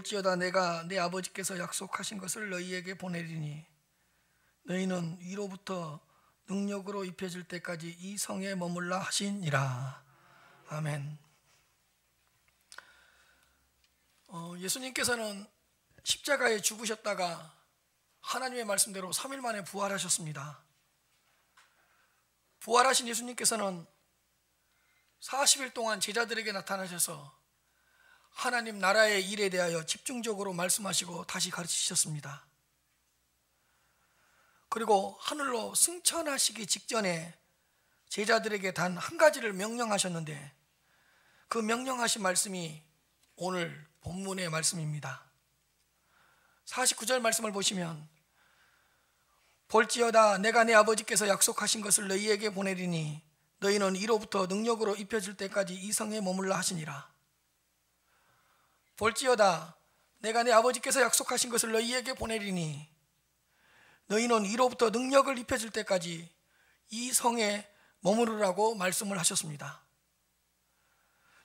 볼지어다 내가 내 아버지께서 약속하신 것을 너희에게 보내리니 너희는 위로부터 능력으로 입혀질 때까지 이 성에 머물라 하시니라. 아멘. 예수님께서는 십자가에 죽으셨다가 하나님의 말씀대로 3일 만에 부활하셨습니다. 부활하신 예수님께서는 40일 동안 제자들에게 나타나셔서 하나님 나라의 일에 대하여 집중적으로 말씀하시고 다시 가르치셨습니다. 그리고 하늘로 승천하시기 직전에 제자들에게 단 한 가지를 명령하셨는데 그 명령하신 말씀이 오늘 본문의 말씀입니다. 49절 말씀을 보시면 볼지어다 내가 내 아버지께서 약속하신 것을 너희에게 보내리니 너희는 이로부터 능력으로 입혀질 때까지 이 성에 머물라 하시니라. 볼지어다 내가 내 아버지께서 약속하신 것을 너희에게 보내리니 너희는 이로부터 능력을 입혀질 때까지 이 성에 머무르라고 말씀을 하셨습니다.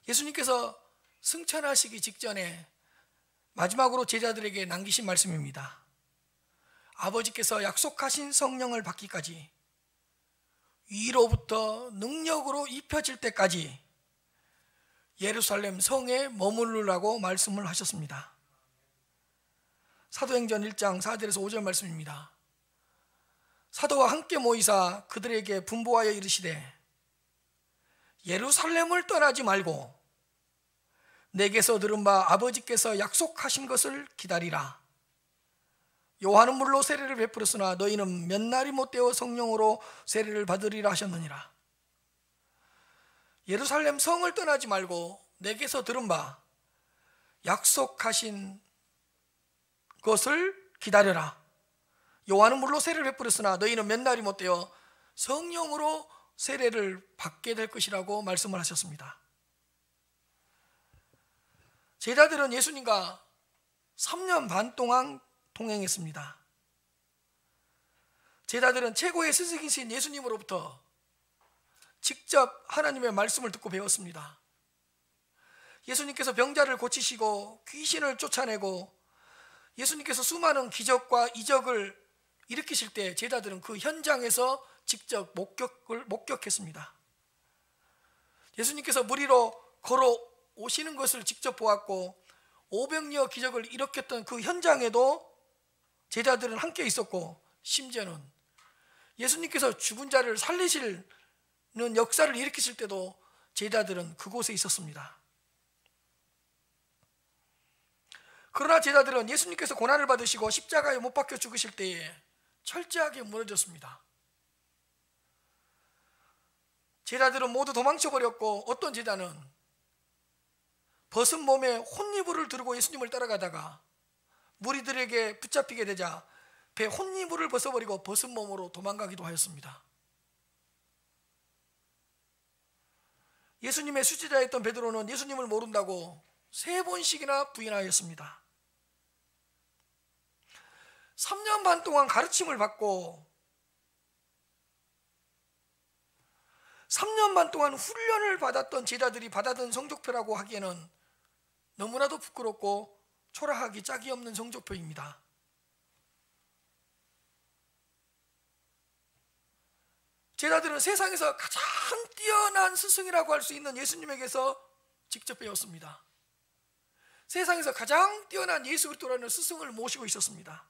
예수님께서 승천하시기 직전에 마지막으로 제자들에게 남기신 말씀입니다. 아버지께서 약속하신 성령을 받기까지 위로부터 능력으로 입혀질 때까지 예루살렘 성에 머무르라고 말씀을 하셨습니다. 사도행전 1장 4절에서 5절 말씀입니다. 사도와 함께 모이사 그들에게 분부하여 이르시되 예루살렘을 떠나지 말고 내게서 들은 바 아버지께서 약속하신 것을 기다리라. 요한은 물로 세례를 베풀었으나 너희는 몇 날이 못되어 성령으로 세례를 받으리라 하셨느니라. 예루살렘 성을 떠나지 말고 내게서 들은 바 약속하신 것을 기다려라. 요한은 물로 세례를 베풀었으나 너희는 몇 날이 못되어 성령으로 세례를 받게 될 것이라고 말씀을 하셨습니다. 제자들은 예수님과 3년 반 동안 동행했습니다. 제자들은 최고의 스승이신 예수님으로부터 직접 하나님의 말씀을 듣고 배웠습니다. 예수님께서 병자를 고치시고 귀신을 쫓아내고 예수님께서 수많은 기적과 이적을 일으키실 때 제자들은 그 현장에서 직접 목격했습니다. 예수님께서 물 위로 걸어 오시는 것을 직접 보았고 500여 기적을 일으켰던 그 현장에도 제자들은 함께 있었고 심지어는 예수님께서 죽은 자를 살리시는 역사를 일으키실 때도 제자들은 그곳에 있었습니다. 그러나 제자들은 예수님께서 고난을 받으시고 십자가에 못 박혀 죽으실 때에 철저하게 무너졌습니다. 제자들은 모두 도망쳐버렸고 어떤 제자는 벗은 몸에 혼이불을 들고 예수님을 따라가다가 무리들에게 붙잡히게 되자 배 혼이불을 벗어버리고 벗은 몸으로 도망가기도 하였습니다. 예수님의 수제자였던 베드로는 예수님을 모른다고 3번씩이나 부인하였습니다. 3년 반 동안 가르침을 받고 3년 반 동안 훈련을 받았던 제자들이 받아든 성적표라고 하기에는 너무나도 부끄럽고 초라하기 짝이 없는 성적표입니다. 제자들은 세상에서 가장 뛰어난 스승이라고 할 수 있는 예수님에게서 직접 배웠습니다. 세상에서 가장 뛰어난 예수 그리스도라는 스승을 모시고 있었습니다.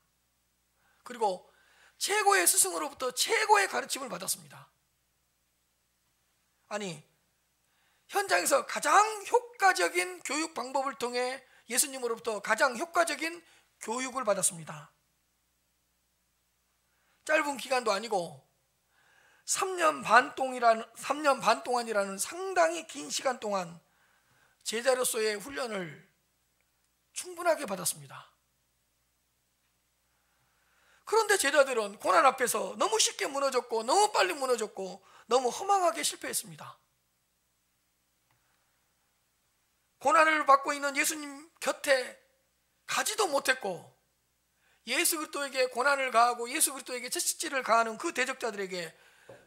그리고 최고의 스승으로부터 최고의 가르침을 받았습니다. 아니, 현장에서 가장 효과적인 교육 방법을 통해 예수님으로부터 가장 효과적인 교육을 받았습니다. 짧은 기간도 아니고 3년 반 동안이라는 상당히 긴 시간 동안 제자로서의 훈련을 충분하게 받았습니다. 그런데 제자들은 고난 앞에서 너무 쉽게 무너졌고 너무 빨리 무너졌고 너무 허망하게 실패했습니다. 고난을 받고 있는 예수님 곁에 가지도 못했고 예수 그리스도에게 고난을 가하고 예수 그리스도에게 채찍질을 가하는 그 대적자들에게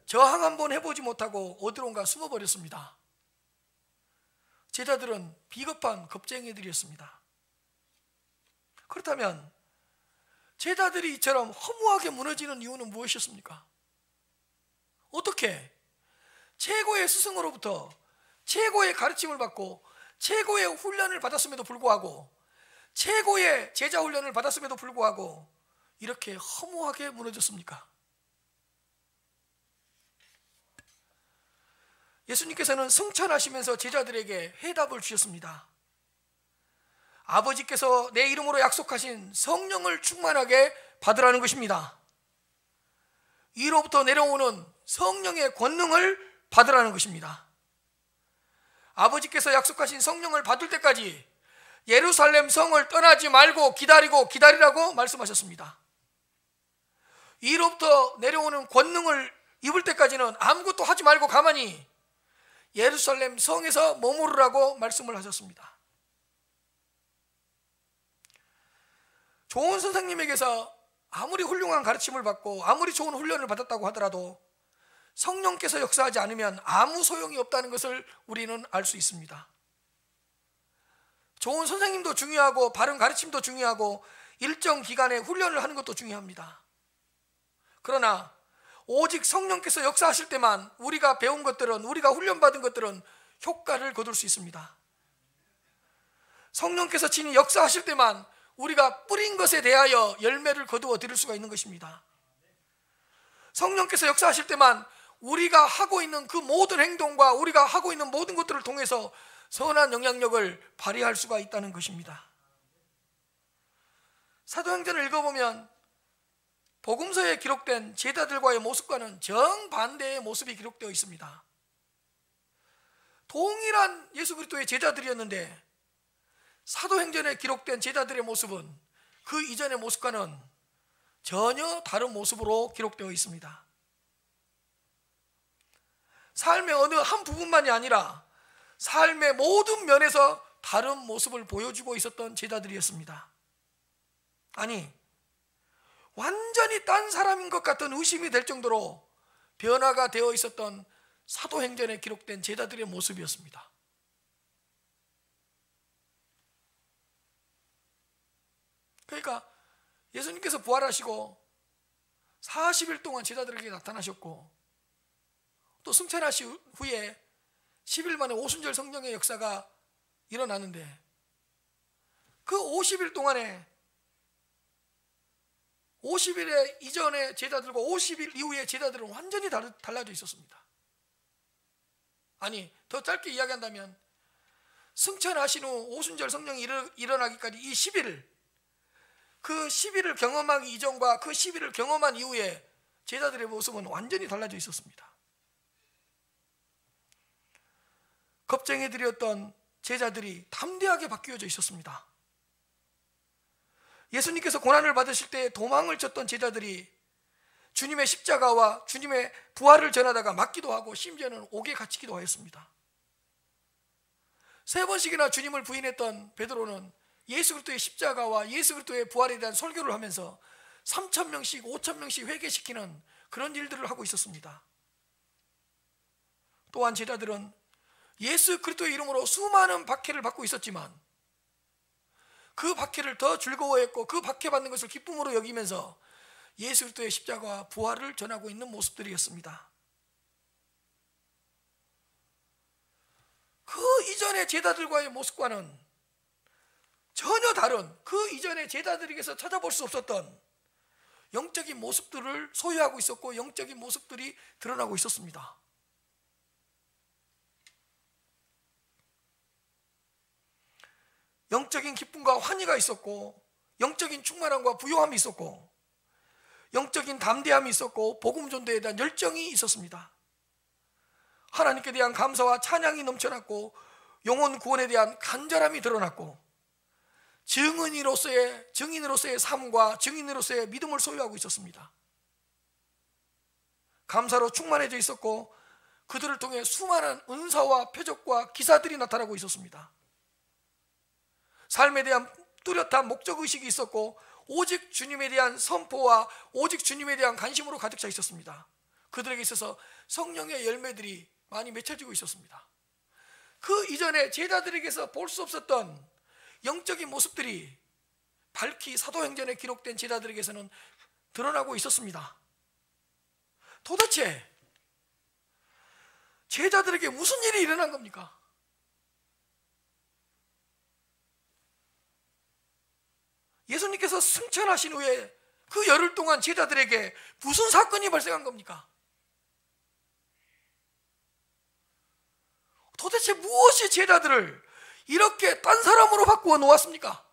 저항 한번 해보지 못하고 어디론가 숨어버렸습니다. 제자들은 비겁한 겁쟁이들이었습니다. 그렇다면 제자들이 이처럼 허무하게 무너지는 이유는 무엇이었습니까? 어떻게 최고의 스승으로부터 최고의 가르침을 받고 최고의 훈련을 받았음에도 불구하고 최고의 제자 훈련을 받았음에도 불구하고 이렇게 허무하게 무너졌습니까? 예수님께서는 승천하시면서 제자들에게 해답을 주셨습니다. 아버지께서 내 이름으로 약속하신 성령을 충만하게 받으라는 것입니다. 위로부터 내려오는 성령의 권능을 받으라는 것입니다. 아버지께서 약속하신 성령을 받을 때까지 예루살렘 성을 떠나지 말고 기다리라고 말씀하셨습니다. 위로부터 내려오는 권능을 입을 때까지는 아무것도 하지 말고 가만히 예루살렘 성에서 머무르라고 말씀을 하셨습니다. 좋은 선생님에게서 아무리 훌륭한 가르침을 받고 아무리 좋은 훈련을 받았다고 하더라도 성령께서 역사하지 않으면 아무 소용이 없다는 것을 우리는 알 수 있습니다. 좋은 선생님도 중요하고 바른 가르침도 중요하고 일정 기간의 훈련을 하는 것도 중요합니다. 그러나 오직 성령께서 역사하실 때만 우리가 배운 것들은, 우리가 훈련받은 것들은 효과를 거둘 수 있습니다. 성령께서 친히 역사하실 때만 우리가 뿌린 것에 대하여 열매를 거두어 드릴 수가 있는 것입니다. 성령께서 역사하실 때만 우리가 하고 있는 그 모든 행동과 우리가 하고 있는 모든 것들을 통해서 선한 영향력을 발휘할 수가 있다는 것입니다. 사도행전을 읽어보면 복음서에 기록된 제자들과의 모습과는 정반대의 모습이 기록되어 있습니다. 동일한 예수 그리스도의 제자들이었는데 사도행전에 기록된 제자들의 모습은 그 이전의 모습과는 전혀 다른 모습으로 기록되어 있습니다. 삶의 어느 한 부분만이 아니라 삶의 모든 면에서 다른 모습을 보여주고 있었던 제자들이었습니다. 아니, 완전히 딴 사람인 것 같은 의심이 될 정도로 변화가 되어 있었던 사도행전에 기록된 제자들의 모습이었습니다. 그러니까 예수님께서 부활하시고 40일 동안 제자들에게 나타나셨고 또 승천하신 후에 10일 만에 오순절 성령의 역사가 일어나는데 그 50일 동안에 50일의 이전의 제자들과 50일 이후의 제자들은 완전히 달라져 있었습니다. 아니, 더 짧게 이야기한다면 승천하신 후 오순절 성령이 일어나기까지 이 10일, 그 10일을 경험하기 이전과 그 10일을 경험한 이후에 제자들의 모습은 완전히 달라져 있었습니다. 겁쟁이들이었던 제자들이 담대하게 바뀌어져 있었습니다. 예수님께서 고난을 받으실 때 도망을 쳤던 제자들이 주님의 십자가와 주님의 부활을 전하다가 맞기도 하고 심지어는 옥에 갇히기도 하였습니다. 3번씩이나 주님을 부인했던 베드로는 예수 그리스도의 십자가와 예수 그리스도의 부활에 대한 설교를 하면서 3,000명씩 5,000명씩 회개시키는 그런 일들을 하고 있었습니다. 또한 제자들은 예수 그리스도의 이름으로 수많은 박해를 받고 있었지만 그 박해를 더 즐거워했고 그 박해받는 것을 기쁨으로 여기면서 예수 그리스도의 십자가와 부활을 전하고 있는 모습들이었습니다. 그 이전의 제자들과의 모습과는 전혀 다른, 그 이전의 제자들에게서 찾아볼 수 없었던 영적인 모습들을 소유하고 있었고 영적인 모습들이 드러나고 있었습니다. 영적인 기쁨과 환희가 있었고 영적인 충만함과 부요함이 있었고 영적인 담대함이 있었고 복음 전도에 대한 열정이 있었습니다. 하나님께 대한 감사와 찬양이 넘쳐났고 영혼 구원에 대한 간절함이 드러났고 증인으로서의 삶과 증인으로서의 믿음을 소유하고 있었습니다. 감사로 충만해져 있었고 그들을 통해 수많은 은사와 표적과 기사들이 나타나고 있었습니다. 삶에 대한 뚜렷한 목적의식이 있었고 오직 주님에 대한 선포와 오직 주님에 대한 관심으로 가득 차 있었습니다. 그들에게 있어서 성령의 열매들이 많이 맺혀지고 있었습니다. 그 이전에 제자들에게서 볼 수 없었던 영적인 모습들이 밝히 사도행전에 기록된 제자들에게서는 드러나고 있었습니다. 도대체 제자들에게 무슨 일이 일어난 겁니까? 예수님께서 승천하신 후에 그 열흘 동안 제자들에게 무슨 사건이 발생한 겁니까? 도대체 무엇이 제자들을 이렇게 딴 사람으로 바꾸어 놓았습니까?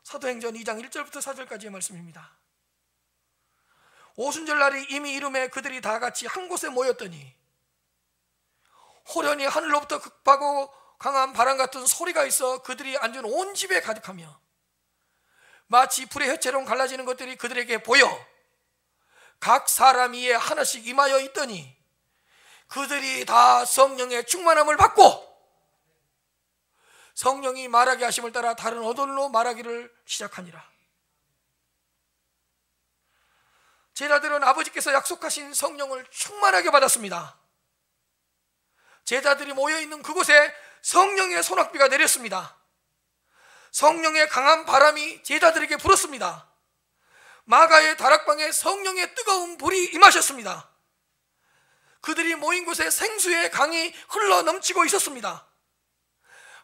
사도행전 2장 1절부터 4절까지의 말씀입니다. 오순절 날이 이미 이름에 그들이 다 같이 한 곳에 모였더니 호련히 하늘로부터 극하고 강한 바람 같은 소리가 있어 그들이 앉은 온 집에 가득하며 마치 불의 혀처럼 갈라지는 것들이 그들에게 보여 각 사람 위에 하나씩 임하여 있더니 그들이 다 성령의 충만함을 받고 성령이 말하게 하심을 따라 다른 언어로 말하기를 시작하니라. 제자들은 아버지께서 약속하신 성령을 충만하게 받았습니다. 제자들이 모여있는 그곳에 성령의 소낙비가 내렸습니다. 성령의 강한 바람이 제자들에게 불었습니다. 마가의 다락방에 성령의 뜨거운 불이 임하셨습니다. 그들이 모인 곳에 생수의 강이 흘러 넘치고 있었습니다.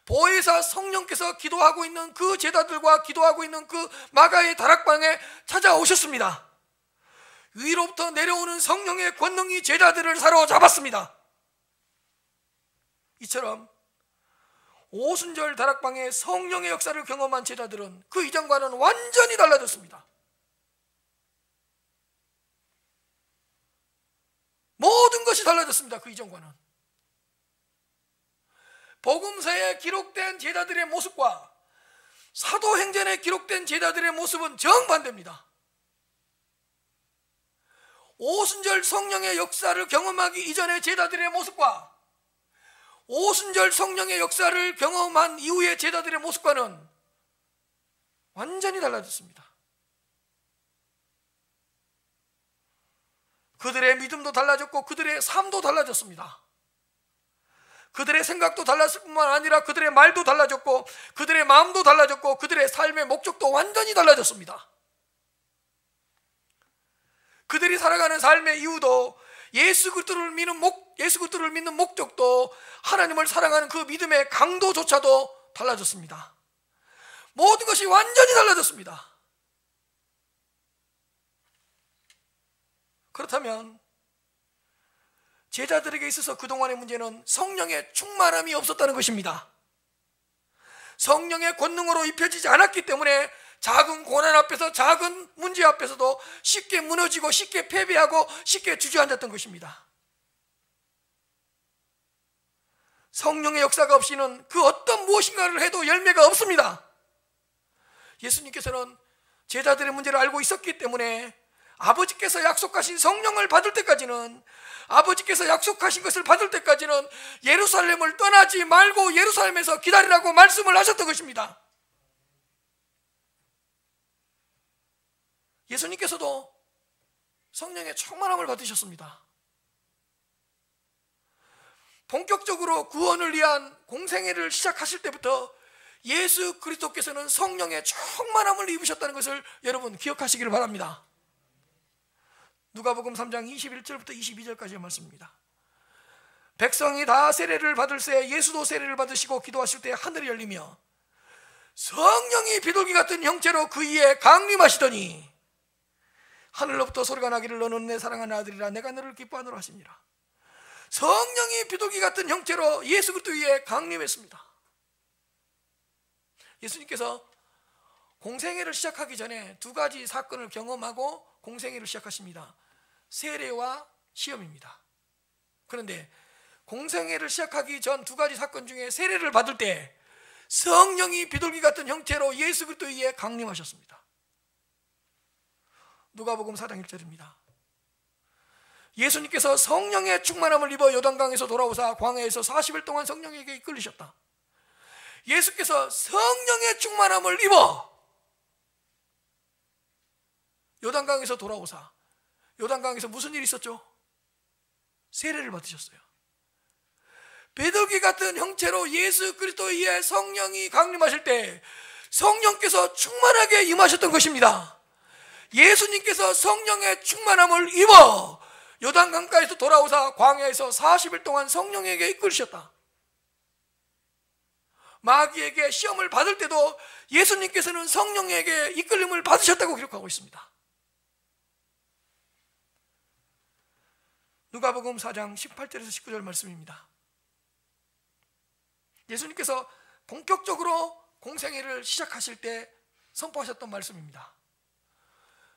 보혜사 성령께서 기도하고 있는 그 제자들과 기도하고 있는 그 마가의 다락방에 찾아오셨습니다. 위로부터 내려오는 성령의 권능이 제자들을 사로잡았습니다. 이처럼 오순절 다락방에 성령의 역사를 경험한 제자들은 그 이전과는 완전히 달라졌습니다. 모든 것이 달라졌습니다. 그 이전과는. 복음서에 기록된 제자들의 모습과 사도행전에 기록된 제자들의 모습은 정반대입니다. 오순절 성령의 역사를 경험하기 이전의 제자들의 모습과 오순절 성령의 역사를 경험한 이후의 제자들의 모습과는 완전히 달라졌습니다. 그들의 믿음도 달라졌고 그들의 삶도 달라졌습니다. 그들의 생각도 달랐을 뿐만 아니라 그들의 말도 달라졌고 그들의 마음도 달라졌고 그들의 삶의 목적도 완전히 달라졌습니다. 그들이 살아가는 삶의 이유도 예수 그리스도를 믿는 목적도 하나님을 사랑하는 그 믿음의 강도조차도 달라졌습니다. 모든 것이 완전히 달라졌습니다. 그렇다면 제자들에게 있어서 그동안의 문제는 성령의 충만함이 없었다는 것입니다. 성령의 권능으로 입혀지지 않았기 때문에 작은 고난 앞에서 작은 문제 앞에서도 쉽게 무너지고 쉽게 패배하고 쉽게 주저앉았던 것입니다. 성령의 역사가 없이는 그 어떤 무엇인가를 해도 열매가 없습니다. 예수님께서는 제자들의 문제를 알고 있었기 때문에 아버지께서 약속하신 성령을 받을 때까지는 아버지께서 약속하신 것을 받을 때까지는 예루살렘을 떠나지 말고 예루살렘에서 기다리라고 말씀을 하셨던 것입니다. 예수님께서도 성령의 충만함을 받으셨습니다. 본격적으로 구원을 위한 공생애를 시작하실 때부터 예수 그리스도께서는 성령의 충만함을 입으셨다는 것을 여러분 기억하시기를 바랍니다. 누가복음 3장 21절부터 22절까지의 말씀입니다. 백성이 다 세례를 받을 새 예수도 세례를 받으시고 기도하실 때 하늘이 열리며 성령이 비둘기 같은 형체로 그 위에 강림하시더니 하늘로부터 소리가 나기를 너는 내 사랑하는 아들이라 내가 너를 기뻐하노라 하시니라. 성령이 비둘기 같은 형체로 예수 그리스도 위에 강림했습니다. 예수님께서 공생애를 시작하기 전에 두 가지 사건을 경험하고 공생애를 시작하십니다. 세례와 시험입니다. 그런데 공생애를 시작하기 전 두 가지 사건 중에 세례를 받을 때 성령이 비둘기 같은 형태로 예수 그리스도 위에 강림하셨습니다. 누가복음 4장 1절입니다. 예수님께서 성령의 충만함을 입어 요단강에서 돌아오사 광야에서 40일 동안 성령에게 이끌리셨다. 예수께서 성령의 충만함을 입어 요단강에서 돌아오사 요단강에서 무슨 일이 있었죠? 세례를 받으셨어요. 배들기 같은 형체로 예수 그리스도의 성령이 강림하실 때 성령께서 충만하게 임하셨던 것입니다. 예수님께서 성령의 충만함을 입어 요단강가에서 돌아오사 광야에서 40일 동안 성령에게 이끌으셨다. 마귀에게 시험을 받을 때도 예수님께서는 성령에게 이끌림을 받으셨다고 기록하고 있습니다. 누가복음 4장 18절에서 19절 말씀입니다. 예수님께서 본격적으로 공생애를 시작하실 때 선포하셨던 말씀입니다.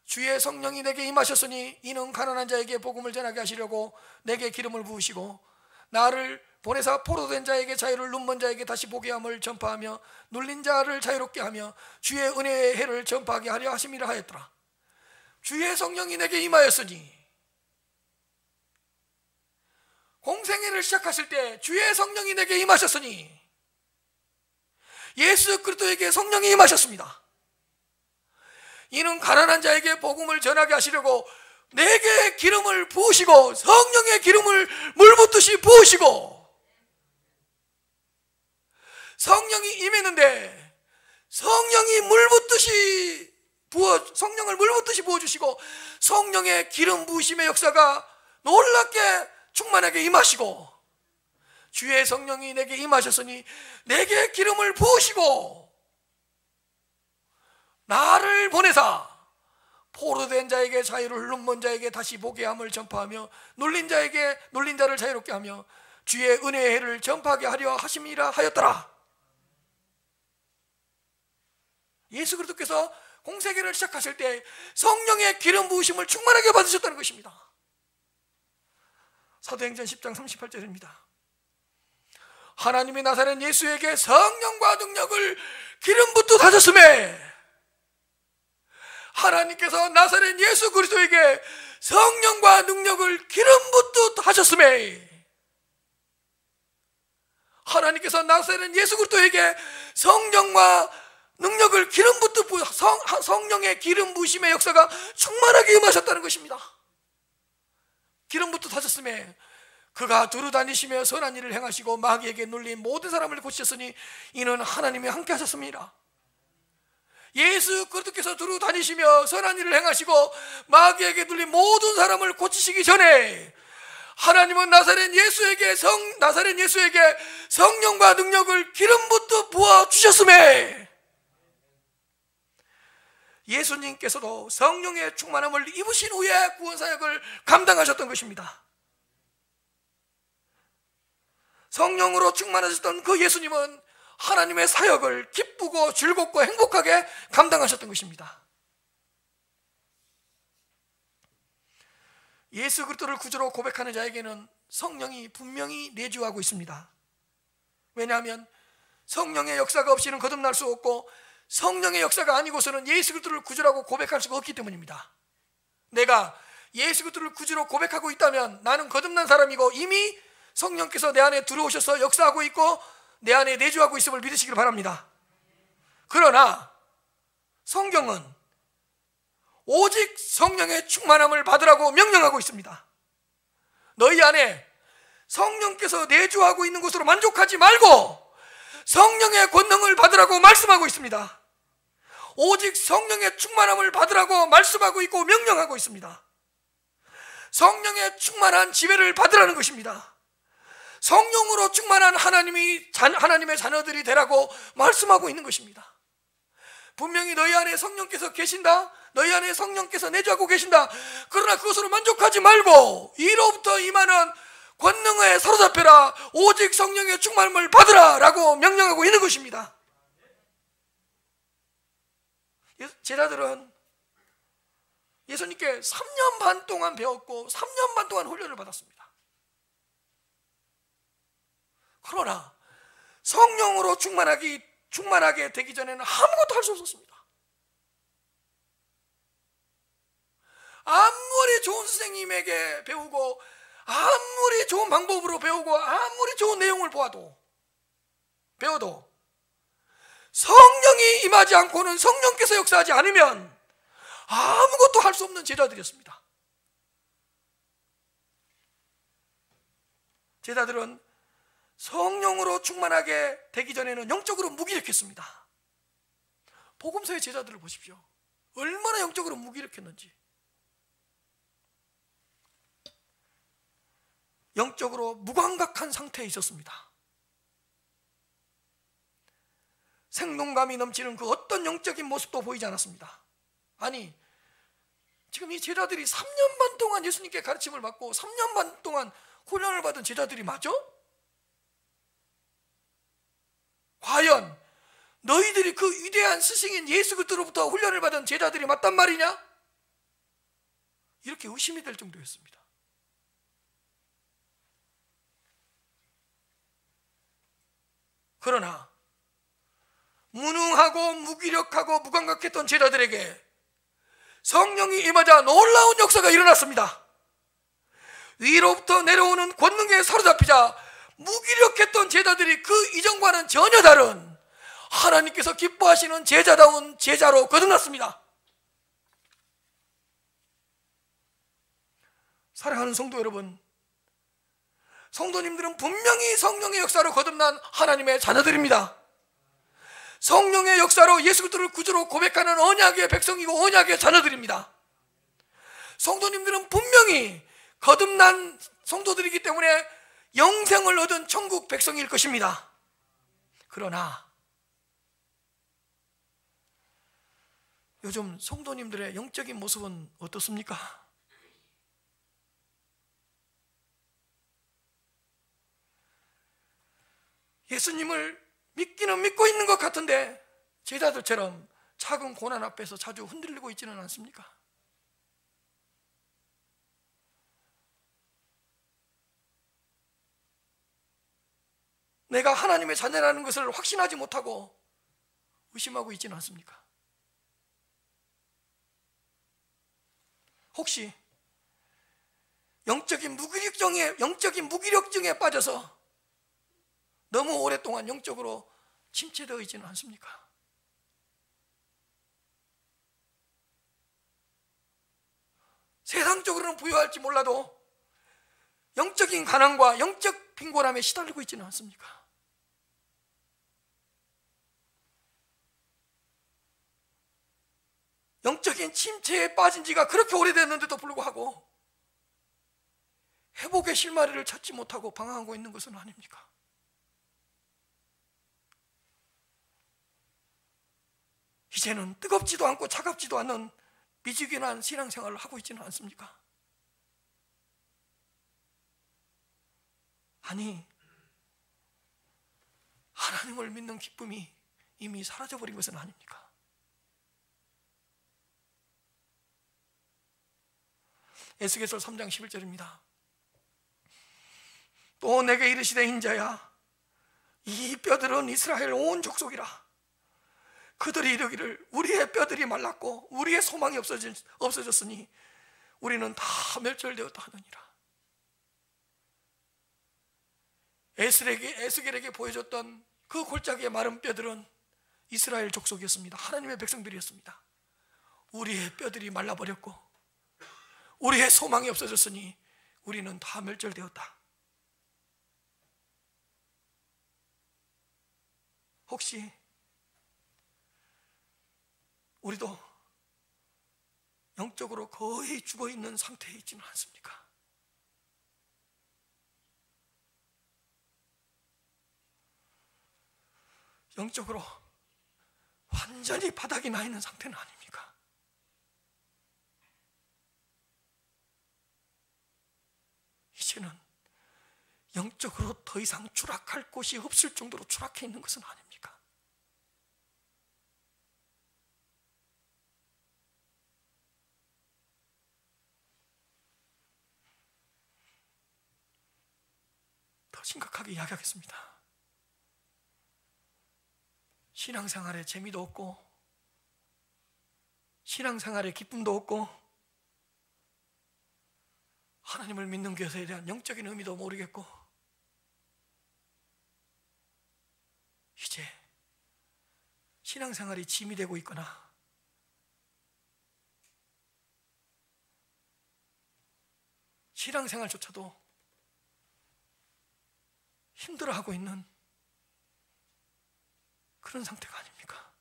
주의 성령이 내게 임하셨으니 이는 가난한 자에게 복음을 전하게 하시려고 내게 기름을 부으시고 나를 보내사 포로된 자에게 자유를, 눈먼 자에게 다시 보게 함을 전파하며 눌린 자를 자유롭게 하며 주의 은혜의 해를 전파하게 하려 하심이라 하였더라. 주의 성령이 내게 임하였으니, 공생애를 시작하실 때 주의 성령이 내게 임하셨으니 예수 그리스도에게 성령이 임하셨습니다. 이는 가난한 자에게 복음을 전하게 하시려고 내게 기름을 부으시고, 성령의 기름을 물붓듯이 부으시고, 성령이 임했는데 성령이 성령을 물붓듯이 부어주시고 성령의 기름 부으심의 역사가 놀랍게 충만하게 임하시고, 주의 성령이 내게 임하셨으니 내게 기름을 부으시고 나를 보내사 포로된 자에게 자유를, 눈먼 자에게 다시 보게 함을 전파하며 눌린 자를 자유롭게 하며 주의 은혜의 해를 전파하게 하려 하심이라 하였더라. 예수 그리스도께서 공생애를 시작하실 때 성령의 기름 부으심을 충만하게 받으셨다는 것입니다. 사도행전 10장 38절입니다. 하나님이 나사렛 예수에게 성령과 능력을 기름 붓듯 하셨음에, 하나님께서 나사렛 예수 그리스도에게 성령과 능력을 기름 붓듯 하셨음에, 하나님께서 나사렛 예수 그리스도에게 성령과 능력을 기름 붓듯 성령의 기름 부으심의 역사가 충만하게 임하셨다는 것입니다. 기름 붓듯 하셨음에 그가 두루 다니시며 선한 일을 행하시고 마귀에게 눌린 모든 사람을 고치셨으니 이는 하나님이 함께 하셨습니다. 예수 그리스도께서 두루 다니시며 선한 일을 행하시고 마귀에게 눌린 모든 사람을 고치시기 전에 하나님은 나사렛 예수에게 성령과 능력을 기름 붓듯 부어 주셨음에 예수님께서도 성령의 충만함을 입으신 후에 구원사역을 감당하셨던 것입니다. 성령으로 충만하셨던 그 예수님은 하나님의 사역을 기쁘고 즐겁고 행복하게 감당하셨던 것입니다. 예수 그리스도를 구주로 고백하는 자에게는 성령이 분명히 내주하고 있습니다. 왜냐하면 성령의 역사가 없이는 거듭날 수 없고 성령의 역사가 아니고서는 예수 그리스도를 구주라고 고백할 수가 없기 때문입니다. 내가 예수 그리스도를 구주로 고백하고 있다면 나는 거듭난 사람이고 이미 성령께서 내 안에 들어오셔서 역사하고 있고 내 안에 내주하고 있음을 믿으시길 바랍니다. 그러나 성경은 오직 성령의 충만함을 받으라고 명령하고 있습니다. 너희 안에 성령께서 내주하고 있는 것으로 만족하지 말고 성령의 권능을 받으라고 말씀하고 있습니다. 오직 성령의 충만함을 받으라고 말씀하고 있고 명령하고 있습니다. 성령의 충만한 지배를 받으라는 것입니다. 성령으로 충만한 하나님의 자녀들이 되라고 말씀하고 있는 것입니다. 분명히 너희 안에 성령께서 계신다, 너희 안에 성령께서 내주하고 계신다. 그러나 그것으로 만족하지 말고 이로부터 임하는 권능에 사로잡혀라, 오직 성령의 충만함을 받으라 라고 명령하고 있는 것입니다. 제자들은 예수님께 3년 반 동안 배웠고 3년 반 동안 훈련을 받았습니다. 그러나 성령으로 충만하게 되기 전에는 아무것도 할 수 없었습니다. 아무리 좋은 선생님에게 배우고 아무리 좋은 방법으로 배우고 아무리 좋은 내용을 배워도 성령이 임하지 않고는, 성령께서 역사하지 않으면 아무것도 할 수 없는 제자들이었습니다. 제자들은 성령으로 충만하게 되기 전에는 영적으로 무기력했습니다. 복음서의 제자들을 보십시오. 얼마나 영적으로 무기력했는지. 영적으로 무감각한 상태에 있었습니다. 생동감이 넘치는 그 어떤 영적인 모습도 보이지 않았습니다. 아니, 지금 이 제자들이 3년 반 동안 예수님께 가르침을 받고 3년 반 동안 훈련을 받은 제자들이 맞아? 과연 너희들이 그 위대한 스승인 예수 그리스도로부터 훈련을 받은 제자들이 맞단 말이냐? 이렇게 의심이 될 정도였습니다. 그러나 무능하고 무기력하고 무감각했던 제자들에게 성령이 임하자 놀라운 역사가 일어났습니다. 위로부터 내려오는 권능에 사로잡히자 무기력했던 제자들이 그 이전과는 전혀 다른 하나님께서 기뻐하시는 제자다운 제자로 거듭났습니다. 사랑하는 성도 여러분, 성도님들은 분명히 성령의 역사로 거듭난 하나님의 자녀들입니다. 성령의 역사로 예수 그리스도를 구주로 고백하는 언약의 백성이고 언약의 자녀들입니다. 성도님들은 분명히 거듭난 성도들이기 때문에 영생을 얻은 천국 백성일 것입니다. 그러나 요즘 성도님들의 영적인 모습은 어떻습니까? 예수님을 믿기는 믿고 있는 것 같은데 제자들처럼 작은 고난 앞에서 자주 흔들리고 있지는 않습니까? 내가 하나님의 자녀라는 것을 확신하지 못하고 의심하고 있지는 않습니까? 혹시 영적인 무기력증에 빠져서 너무 오랫동안 영적으로 침체되어 있지는 않습니까? 세상적으로는 부유할지 몰라도 영적인 가난과 영적 빈곤함에 시달리고 있지는 않습니까? 영적인 침체에 빠진 지가 그렇게 오래됐는데도 불구하고 회복의 실마리를 찾지 못하고 방황하고 있는 것은 아닙니까? 이제는 뜨겁지도 않고 차갑지도 않은 미지근한 신앙생활을 하고 있지는 않습니까? 아니, 하나님을 믿는 기쁨이 이미 사라져버린 것은 아닙니까? 에스겔서 3장 11절입니다. 또 내게 이르시되 인자야, 이 뼈들은 이스라엘 온 족속이라. 그들이 이르기를 우리의 뼈들이 말랐고 우리의 소망이 없어졌으니 우리는 다 멸절되었다 하느니라. 에스겔에게 보여줬던 그 골짜기의 마른 뼈들은 이스라엘 족속이었습니다. 하나님의 백성들이었습니다. 우리의 뼈들이 말라버렸고 우리의 소망이 없어졌으니 우리는 다 멸절되었다. 혹시 우리도 영적으로 거의 죽어있는 상태에 있지는 않습니까? 영적으로 완전히 바닥이 나 있는 상태는 아닙니까? 이제는 영적으로 더 이상 추락할 곳이 없을 정도로 추락해 있는 것은 아닙니까? 더 심각하게 이야기하겠습니다. 신앙생활에 재미도 없고 신앙생활에 기쁨도 없고 하나님을 믿는 것에 대한 영적인 의미도 모르겠고 이제 신앙생활이 짐이 되고 있거나 신앙생활조차도 힘들어하고 있는 그런 상태가 아닙니까?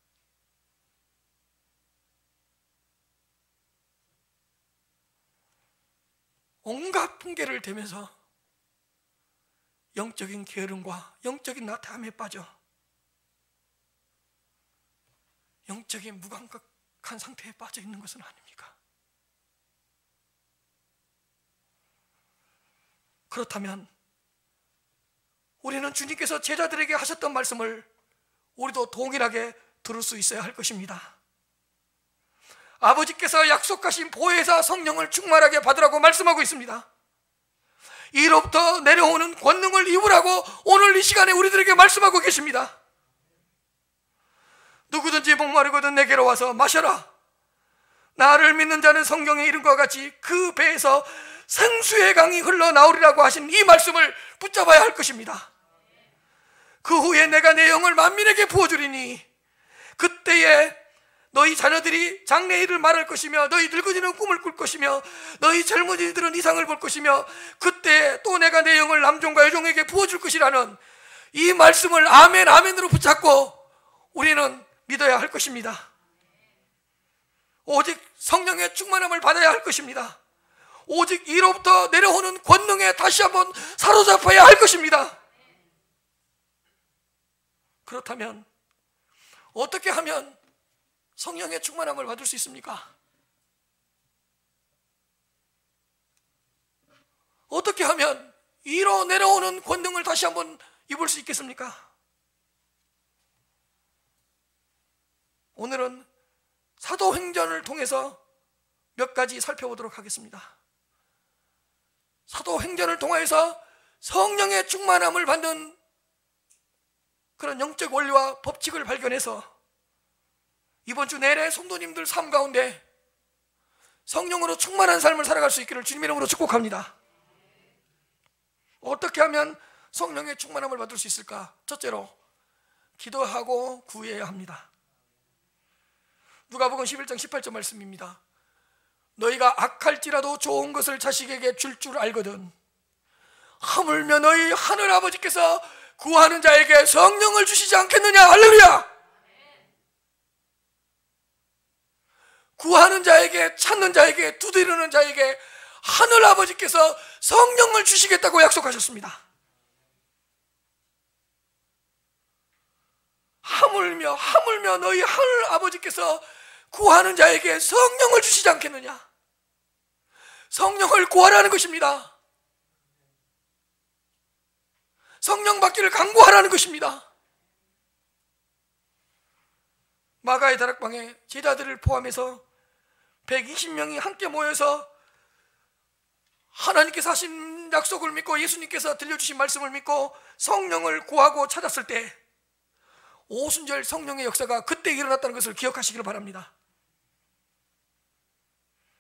온갖 핑계를 대면서 영적인 게으름과 영적인 나태함에 빠져 영적인 무감각한 상태에 빠져 있는 것은 아닙니까? 그렇다면 우리는 주님께서 제자들에게 하셨던 말씀을 우리도 동일하게 들을 수 있어야 할 것입니다. 아버지께서 약속하신 보혜사 성령을 충만하게 받으라고 말씀하고 있습니다. 이로부터 내려오는 권능을 입으라고 오늘 이 시간에 우리들에게 말씀하고 계십니다. 누구든지 목마르거든 내게로 와서 마셔라. 나를 믿는 자는 성경의 이름과 같이 그 배에서 생수의 강이 흘러나오리라고 하신 이 말씀을 붙잡아야 할 것입니다. 그 후에 내가 내 영을 만민에게 부어주리니 그때에 너희 자녀들이 장래일을 말할 것이며 너희 늙은이는 꿈을 꿀 것이며 너희 젊은이들은 이상을 볼 것이며 그때 또 내가 내 영을 남종과 여종에게 부어줄 것이라는 이 말씀을 아멘 아멘으로 붙잡고 우리는 믿어야 할 것입니다. 오직 성령의 충만함을 받아야 할 것입니다. 오직 이로부터 내려오는 권능에 다시 한번 사로잡아야 할 것입니다. 그렇다면 어떻게 하면 성령의 충만함을 받을 수 있습니까? 어떻게 하면 이로 내려오는 권능을 다시 한번 입을 수 있겠습니까? 오늘은 사도행전을 통해서 몇 가지 살펴보도록 하겠습니다. 사도행전을 통해서 성령의 충만함을 받는 그런 영적 원리와 법칙을 발견해서 이번 주 내내 성도님들 삶 가운데 성령으로 충만한 삶을 살아갈 수 있기를 주님의 이름으로 축복합니다. 어떻게 하면 성령의 충만함을 받을 수 있을까? 첫째로 기도하고 구해야 합니다. 누가복음 11장 18절 말씀입니다. 너희가 악할지라도 좋은 것을 자식에게 줄 줄 알거든 하물며 너희 하늘 아버지께서 구하는 자에게 성령을 주시지 않겠느냐. 할렐루야. 구하는 자에게, 찾는 자에게, 두드리는 자에게 하늘 아버지께서 성령을 주시겠다고 약속하셨습니다. 하물며 너희 하늘 아버지께서 구하는 자에게 성령을 주시지 않겠느냐. 성령을 구하라는 것입니다. 성령 받기를 간구하라는 것입니다. 마가의 다락방에 제자들을 포함해서 120명이 함께 모여서 하나님께서 하신 약속을 믿고 예수님께서 들려주신 말씀을 믿고 성령을 구하고 찾았을 때 오순절 성령의 역사가 그때 일어났다는 것을 기억하시기를 바랍니다.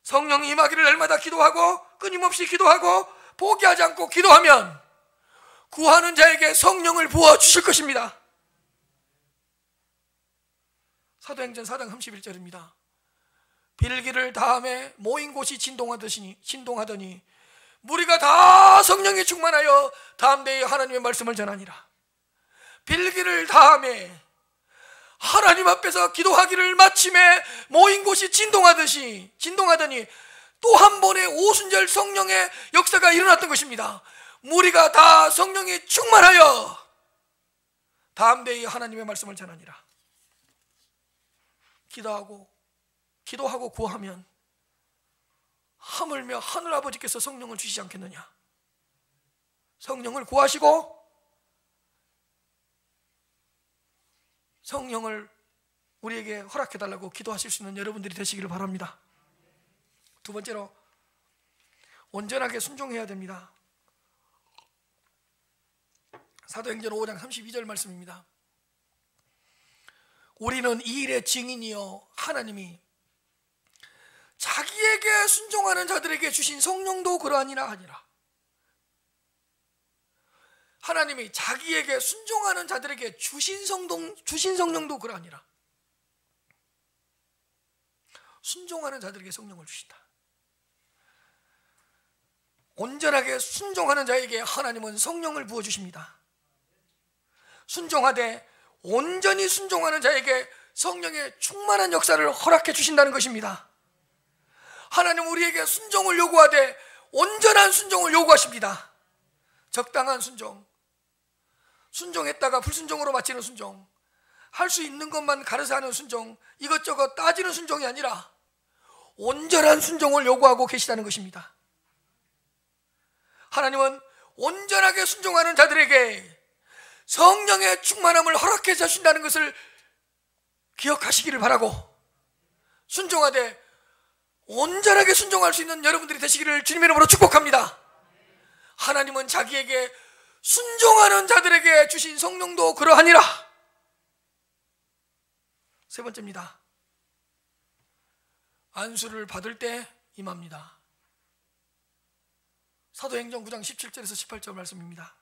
성령이 임하기를 날마다 기도하고 끊임없이 기도하고 포기하지 않고 기도하면 구하는 자에게 성령을 부어주실 것입니다. 사도행전 4장 31절입니다. 빌기를 다음에 모인 곳이 진동하더니 무리가 다 성령이 충만하여 담대히 하나님의 말씀을 전하니라. 빌기를 다음에 하나님 앞에서 기도하기를 마침에 모인 곳이 진동하더니 또 한 번의 오순절 성령의 역사가 일어났던 것입니다. 무리가 다 성령이 충만하여 담대히 하나님의 말씀을 전하니라. 기도하고 구하면 하물며 하늘 아버지께서 성령을 주시지 않겠느냐. 성령을 구하시고 성령을 우리에게 허락해달라고 기도하실 수 있는 여러분들이 되시기를 바랍니다. 두 번째로 온전하게 순종해야 됩니다. 사도행전 5장 32절 말씀입니다. 우리는 이 일의 증인이요 하나님이 자기에게 순종하는 자들에게 주신 성령도 그러하니라 하니라. 하나님이 자기에게 순종하는 자들에게 주신 성령도 그러하니라. 순종하는 자들에게 성령을 주신다. 온전하게 순종하는 자에게 하나님은 성령을 부어주십니다. 순종하되 온전히 순종하는 자에게 성령의 충만한 역사를 허락해 주신다는 것입니다. 하나님 우리에게 순종을 요구하되 온전한 순종을 요구하십니다. 적당한 순종, 순종했다가 불순종으로 마치는 순종, 할 수 있는 것만 가르쳐 하는 순종, 이것저것 따지는 순종이 아니라 온전한 순종을 요구하고 계시다는 것입니다. 하나님은 온전하게 순종하는 자들에게 성령의 충만함을 허락해 주신다는 것을 기억하시기를 바라고, 순종하되 온전하게 순종할 수 있는 여러분들이 되시기를 주님의 이름으로 축복합니다. 하나님은 자기에게 순종하는 자들에게 주신 성령도 그러하니라. 세 번째입니다. 안수를 받을 때 임합니다. 사도행전 9장 17절에서 18절 말씀입니다.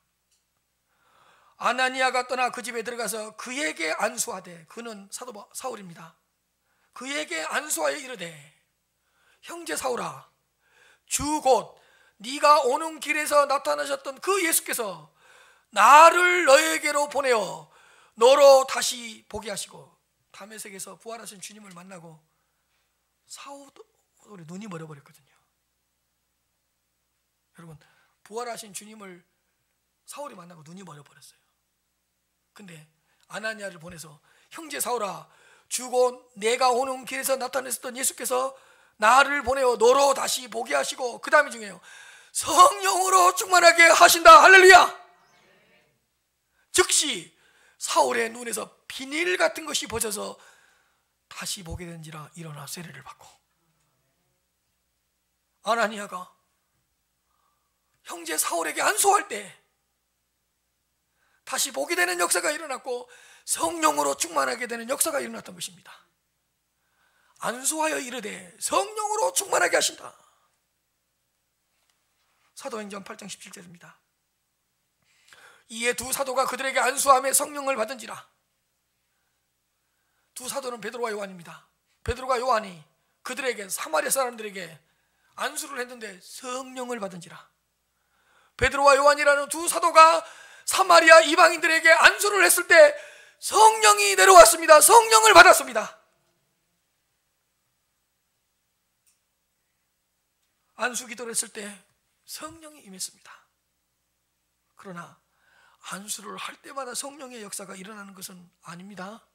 아나니아가 떠나 그 집에 들어가서 그에게 안수하되, 그는 사도 사울입니다. 그에게 안수하여 이르되, 형제 사울아, 주 곧 네가 오는 길에서 나타나셨던 그 예수께서 나를 너에게로 보내어 너로 다시 보게 하시고, 다메섹에서 부활하신 주님을 만나고 사울의 눈이 멀어버렸거든요. 여러분, 부활하신 주님을 사울이 만나고 눈이 멀어버렸어요. 근데 아나니아를 보내서 형제 사울아, 주 곧 내가 오는 길에서 나타내셨던 예수께서 나를 보내어 너로 다시 보게 하시고, 그 다음이 중요해요. 성령으로 충만하게 하신다. 할렐루야. 즉시 사울의 눈에서 비닐 같은 것이 벗어서 다시 보게 된지라 일어나 세례를 받고, 아나니아가 형제 사울에게 안수할 때 다시 보게 되는 역사가 일어났고 성령으로 충만하게 되는 역사가 일어났던 것입니다. 안수하여 이르되 성령으로 충만하게 하신다. 사도행전 8장 17절입니다. 이에 두 사도가 그들에게 안수함에 성령을 받은지라. 두 사도는 베드로와 요한입니다. 베드로가 요한이 그들에게, 사마리아 사람들에게 안수를 했는데 성령을 받은지라. 베드로와 요한이라는 두 사도가 사마리아 이방인들에게 안수를 했을 때 성령이 내려왔습니다. 성령을 받았습니다. 안수 기도를 했을 때 성령이 임했습니다. 그러나 안수를 할 때마다 성령의 역사가 일어나는 것은 아닙니다.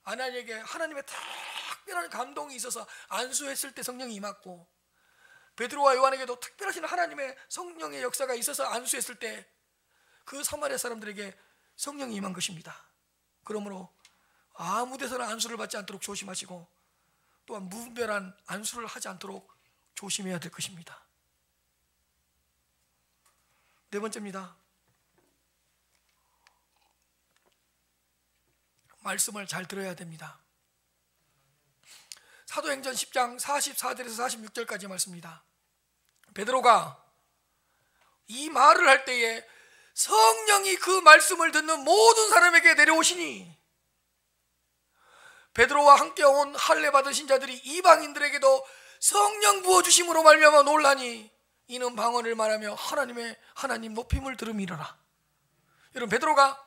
아나니에게 하나님의 특별한 감동이 있어서 안수했을 때 성령이 임했고, 베드로와 요한에게도 특별하신 하나님의 성령의 역사가 있어서 안수했을 때 그 사마리아 사람들에게 성령이 임한 것입니다. 그러므로 아무 데서나 안수를 받지 않도록 조심하시고, 또한 무분별한 안수를 하지 않도록 조심해야 될 것입니다. 네 번째입니다. 말씀을 잘 들어야 됩니다. 사도행전 10장 44절에서 46절까지 말씀입니다. 베드로가 이 말을 할 때에 성령이 그 말씀을 듣는 모든 사람에게 내려오시니, 베드로와 함께 온 할례 받으신 자들이 이방인들에게도 성령 부어주심으로 말미암아 놀라니, 이는 방언을 말하며 하나님 높임을 들음이로라. 여러분, 베드로가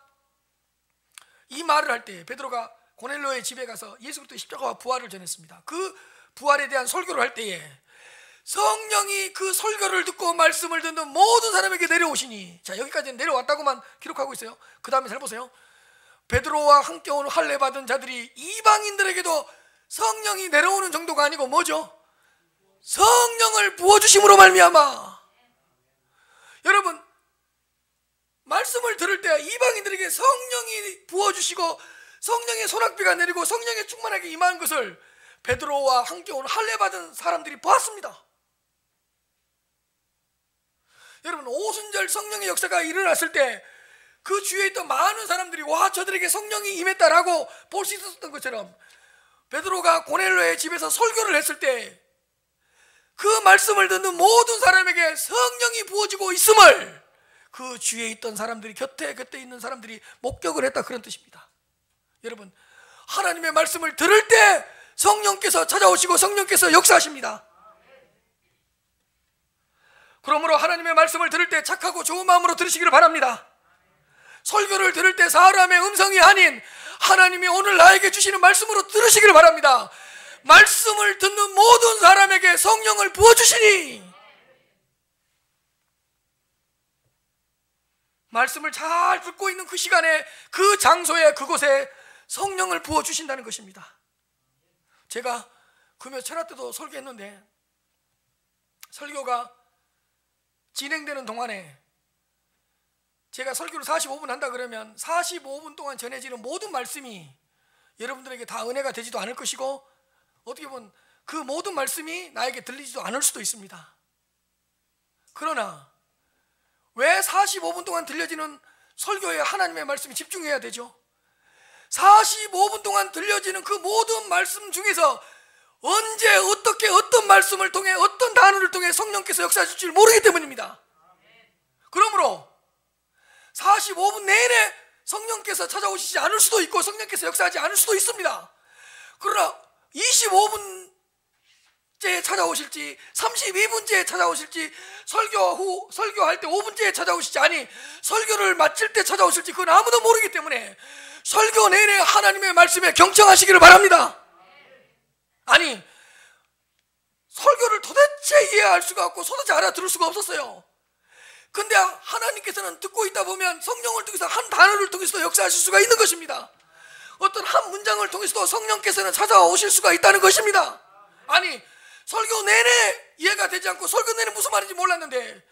이 말을 할 때 베드로가 고넬료의 집에 가서 예수 그리스도의 십자가와 부활을 전했습니다. 그 부활에 대한 설교를 할 때에 성령이 그 설교를 듣고 말씀을 듣는 모든 사람에게 내려오시니, 자, 여기까지는 내려왔다고만 기록하고 있어요. 그 다음에 잘 보세요. 베드로와 함께 온 할례 받은 자들이 이방인들에게도 성령이 내려오는 정도가 아니고 뭐죠? 성령을 부어주심으로 말미암아. 여러분, 말씀을 들을 때 이방인들에게 성령이 부어주시고 성령의 소낙비가 내리고 성령의 충만하게 임한 것을 베드로와 함께 온 할례 받은 사람들이 보았습니다. 여러분, 오순절 성령의 역사가 일어났을 때 그 주위에 있던 많은 사람들이 와, 저들에게 성령이 임했다라고 볼 수 있었던 것처럼, 베드로가 고넬료의 집에서 설교를 했을 때 그 말씀을 듣는 모든 사람에게 성령이 부어지고 있음을 그 주위에 있던 사람들이, 곁에 있는 사람들이 목격을 했다, 그런 뜻입니다. 여러분, 하나님의 말씀을 들을 때 성령께서 찾아오시고 성령께서 역사하십니다. 그러므로 하나님의 말씀을 들을 때 착하고 좋은 마음으로 들으시기를 바랍니다. 설교를 들을 때 사람의 음성이 아닌 하나님이 오늘 나에게 주시는 말씀으로 들으시기를 바랍니다. 말씀을 듣는 모든 사람에게 성령을 부어주시니, 말씀을 잘 듣고 있는 그 시간에, 그 장소에, 그곳에 성령을 부어주신다는 것입니다. 제가 금요 철학 때도 설교했는데, 설교가 진행되는 동안에 제가 설교를 45분 한다 그러면 45분 동안 전해지는 모든 말씀이 여러분들에게 다 은혜가 되지도 않을 것이고, 어떻게 보면 그 모든 말씀이 나에게 들리지도 않을 수도 있습니다. 그러나 왜 45분 동안 들려지는 설교에 하나님의 말씀이 집중해야 되죠? 45분 동안 들려지는 그 모든 말씀 중에서 언제 어떻게 어떤 말씀을 통해 어떤 단어를 통해 성령께서 역사하실 줄 모르기 때문입니다. 그러므로 45분 내내 성령께서 찾아오시지 않을 수도 있고 성령께서 역사하지 않을 수도 있습니다. 그러나 25분째에 찾아오실지 32분째에 찾아오실지, 설교할 때 5분째에 찾아오실지, 아니 설교를 마칠 때 찾아오실지, 그건 아무도 모르기 때문에 설교 내내 하나님의 말씀에 경청하시기를 바랍니다. 아니 설교를 도대체 이해할 수가 없고 도대체 알아들을 수가 없었어요. 근데 하나님께서는 듣고 있다 보면 성령을 통해서 한 단어를 통해서도 역사하실 수가 있는 것입니다. 어떤 한 문장을 통해서도 성령께서는 찾아오실 수가 있다는 것입니다. 아니 설교 내내 이해가 되지 않고 설교 내내 무슨 말인지 몰랐는데,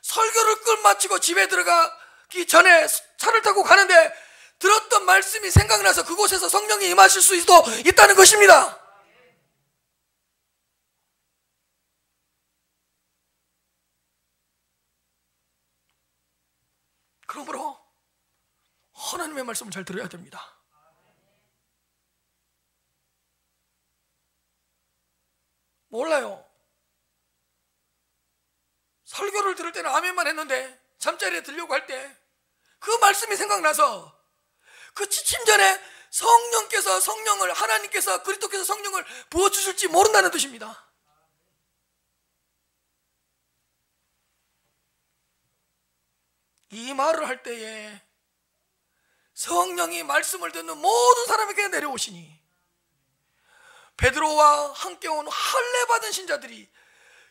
설교를 끝마치고 집에 들어가기 전에 차를 타고 가는데 들었던 말씀이 생각나서 그곳에서 성령이 임하실 수도 있다는 것입니다. 그러므로 하나님의 말씀을 잘 들어야 됩니다. 몰라요. 설교를 들을 때는 아멘만 했는데 잠자리에 들려고 할 때 그 말씀이 생각나서 그 취침 전에 하나님께서 그리스도께서 성령을 부어주실지 모른다는 뜻입니다. 이 말을 할 때에 성령이 말씀을 듣는 모든 사람에게 내려오시니, 베드로와 함께 온 할례 받은 신자들이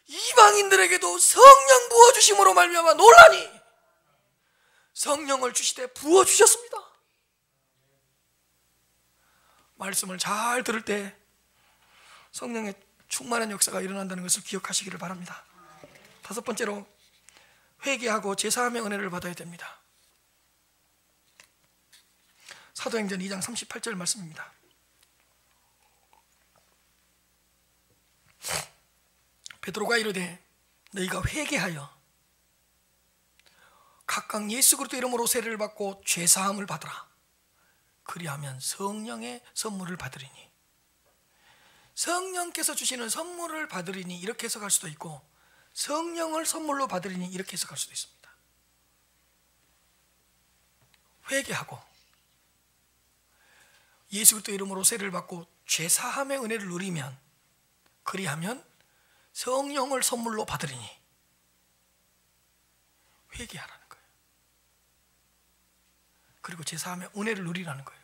이방인들에게도 성령 부어주심으로 말미암아 놀라니 성령을 주시되 부어주셨습니다. 말씀을 잘 들을 때 성령의 충만한 역사가 일어난다는 것을 기억하시기를 바랍니다. 다섯 번째로, 회개하고 제사함의 은혜를 받아야 됩니다. 사도행전 2장 38절 말씀입니다. 베드로가 이르되 너희가 회개하여 각각 예수 그리스도 이름으로 세례를 받고 죄사함을 받으라. 그리하면 성령의 선물을 받으리니. 성령께서 주시는 선물을 받으리니 이렇게 해석할 수도 있고, 성령을 선물로 받으리니 이렇게 해석할 수도 있습니다. 회개하고 예수 그리스도 이름으로 세례를 받고 죄사함의 은혜를 누리면, 그리하면 성령을 선물로 받으리니, 회개하라는 거예요. 그리고 제사함의 은혜를 누리라는 거예요.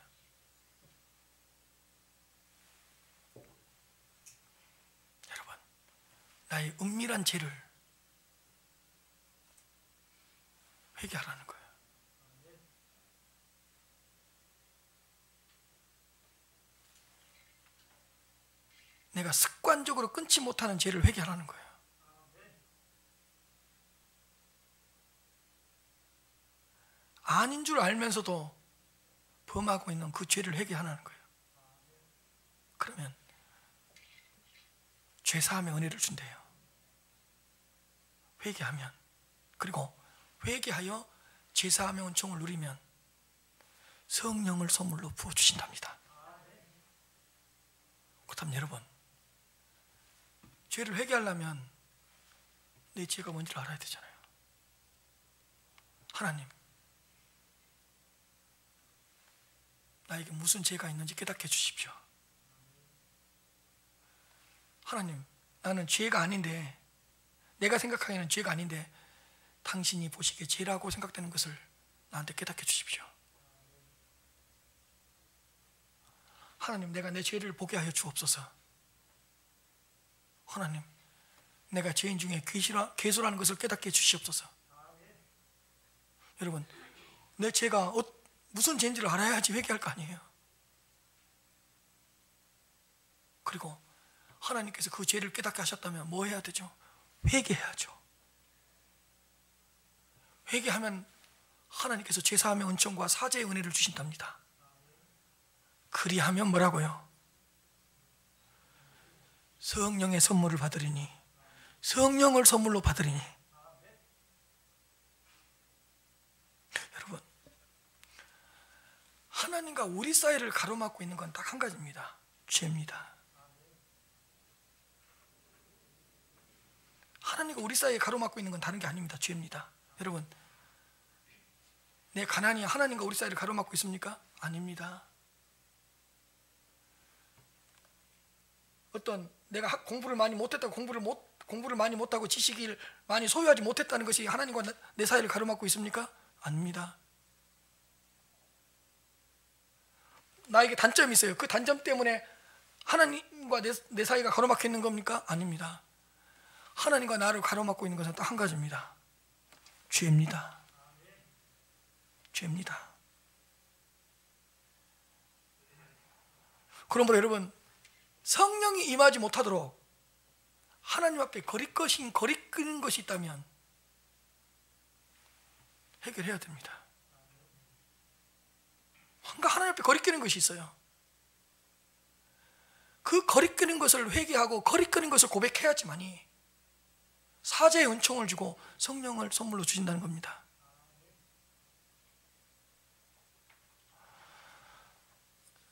여러분, 나의 은밀한 죄를 회개하라는 거예요. 내가 습관적으로 끊지 못하는 죄를 회개하라는 거예요. 아닌 줄 알면서도 범하고 있는 그 죄를 회개하라는 거예요. 그러면 죄사함의 은혜를 준대요. 회개하면, 그리고 회개하여 죄사함의 은총을 누리면 성령을 선물로 부어주신답니다. 그렇다면 여러분, 죄를 회개하려면 내 죄가 뭔지를 알아야 되잖아요. 하나님, 나에게 무슨 죄가 있는지 깨닫게 해주십시오. 하나님, 나는 죄가 아닌데 내가 생각하기에는 죄가 아닌데 당신이 보시기에 죄라고 생각되는 것을 나한테 깨닫게 주십시오. 하나님, 내가 내 죄를 보게 하여 주옵소서. 하나님, 내가 죄인 중에 괴수라는 것을 깨닫게 해주시옵소서. 여러분, 내 죄가 무슨 죄인지를 알아야지 회개할 거 아니에요. 그리고 하나님께서 그 죄를 깨닫게 하셨다면 뭐 해야 되죠? 회개해야죠. 회개하면 하나님께서 죄사함의 은총과 사죄의 은혜를 주신답니다. 그리하면 뭐라고요? 성령의 선물을 받으리니, 성령을 선물로 받으리니. 여러분, 하나님과 우리 사이를 가로막고 있는 건 딱 한 가지입니다. 죄입니다. 하나님과 우리 사이에 가로막고 있는 건 다른 게 아닙니다. 죄입니다. 여러분, 내 가난이 하나님과 우리 사이를 가로막고 있습니까? 아닙니다. 어떤 내가 공부를 많이 못했다고 공부를 많이 못하고 지식을 많이 소유하지 못했다는 것이 하나님과 내 사이를 가로막고 있습니까? 아닙니다. 나에게 단점이 있어요. 그 단점 때문에 하나님과 내 사이가 가로막혀 있는 겁니까? 아닙니다. 하나님과 나를 가로막고 있는 것은 딱 한 가지입니다. 죄입니다. 죄입니다. 그러므로 여러분, 성령이 임하지 못하도록 하나님 앞에 거리끼는 것이 있다면 해결해야 됩니다. 뭔가 하나님 앞에 거리끼는 것이 있어요. 그 거리끼는 것을 회개하고 거리끼는 것을 고백해야지만이 사죄의 은총을 주고 성령을 선물로 주신다는 겁니다.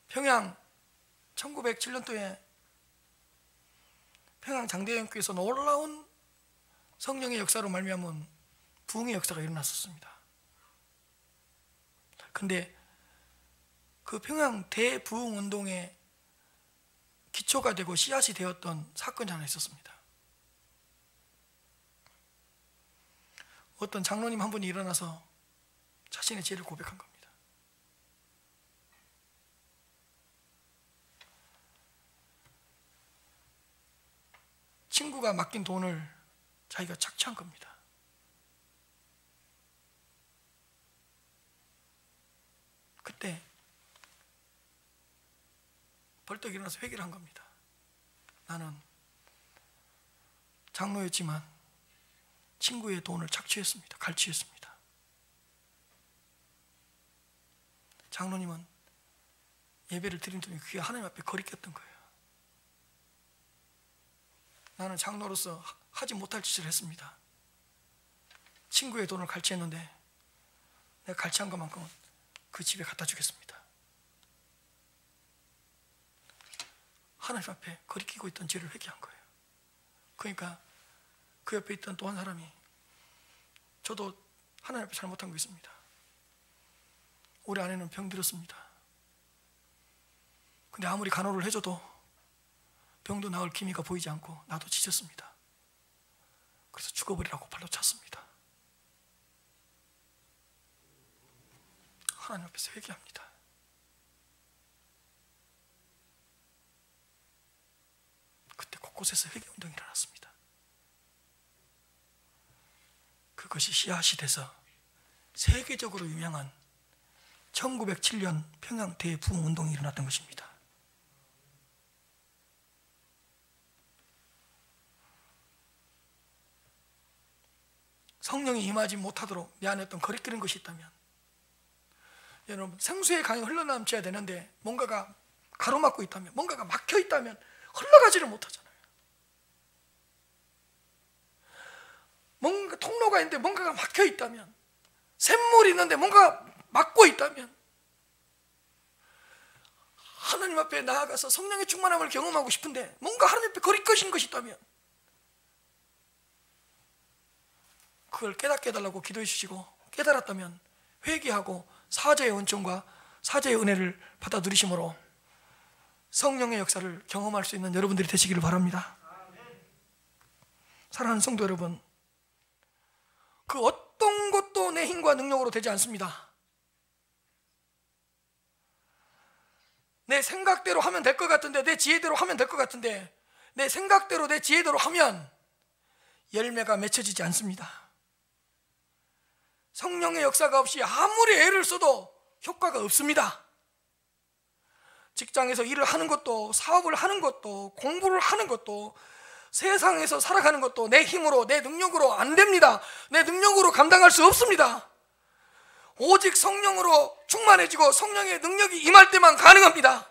평양 1907년도에 평양 장대연교에서 놀라운 성령의 역사로 말미암은 부흥의 역사가 일어났었습니다. 근데 그 평양 대부흥 운동의 기초가 되고 씨앗이 되었던 사건이 하나 있었습니다. 어떤 장로님 한 분이 일어나서 자신의 죄를 고백한 겁니다. 친구가 맡긴 돈을 자기가 착취한 겁니다. 그때 벌떡 일어나서 회개를 한 겁니다. 나는 장로였지만 친구의 돈을 착취했습니다. 갈취했습니다. 장로님은 예배를 드린 돈이 귀에 하나님 앞에 거리꼈던 거예요. 나는 장로로서 하지 못할 짓을 했습니다. 친구의 돈을 갈취했는데 내가 갈취한 것만큼은 그 집에 갖다 주겠습니다. 하나님 앞에 거리끼고 있던 죄를 회개한 거예요. 그러니까 그 옆에 있던 또 한 사람이, 저도 하나님 앞에 잘못한 거 있습니다. 우리 아내는 병들었습니다. 근데 아무리 간호를 해줘도 병도 나을 기미가 보이지 않고 나도 지쳤습니다. 그래서 죽어버리라고 발로 찼습니다. 하나님 앞에서 회개합니다. 그때 곳곳에서 회개 운동이 일어났습니다. 그것이 씨앗이 돼서 세계적으로 유명한 1907년 평양 대부흥 운동이 일어났던 것입니다. 성령이 임하지 못하도록 내 안에 어떤 거리끼는 것이 있다면, 여러분, 생수의 강이 흘러넘쳐야 되는데 뭔가가 가로막고 있다면, 뭔가가 막혀 있다면 흘러가지를 못하잖아요. 뭔가 통로가 있는데 뭔가가 막혀 있다면, 샘물이 있는데 뭔가가 막고 있다면, 하나님 앞에 나아가서 성령의 충만함을 경험하고 싶은데 뭔가 하나님 앞에 거리끼는 것이 있다면 그걸 깨닫게 해달라고 기도해 주시고, 깨달았다면 회개하고 사죄의 은총과 사죄의 은혜를 받아 누리심으로 성령의 역사를 경험할 수 있는 여러분들이 되시기를 바랍니다. 사랑하는 성도 여러분, 그 어떤 것도 내 힘과 능력으로 되지 않습니다. 내 생각대로 하면 될 것 같은데, 내 지혜대로 하면 될 것 같은데, 내 생각대로 내 지혜대로 하면 열매가 맺혀지지 않습니다. 성령의 역사가 없이 아무리 애를 써도 효과가 없습니다. 직장에서 일을 하는 것도, 사업을 하는 것도, 공부를 하는 것도, 세상에서 살아가는 것도 내 힘으로, 내 능력으로 안 됩니다. 내 능력으로 감당할 수 없습니다. 오직 성령으로 충만해지고 성령의 능력이 임할 때만 가능합니다.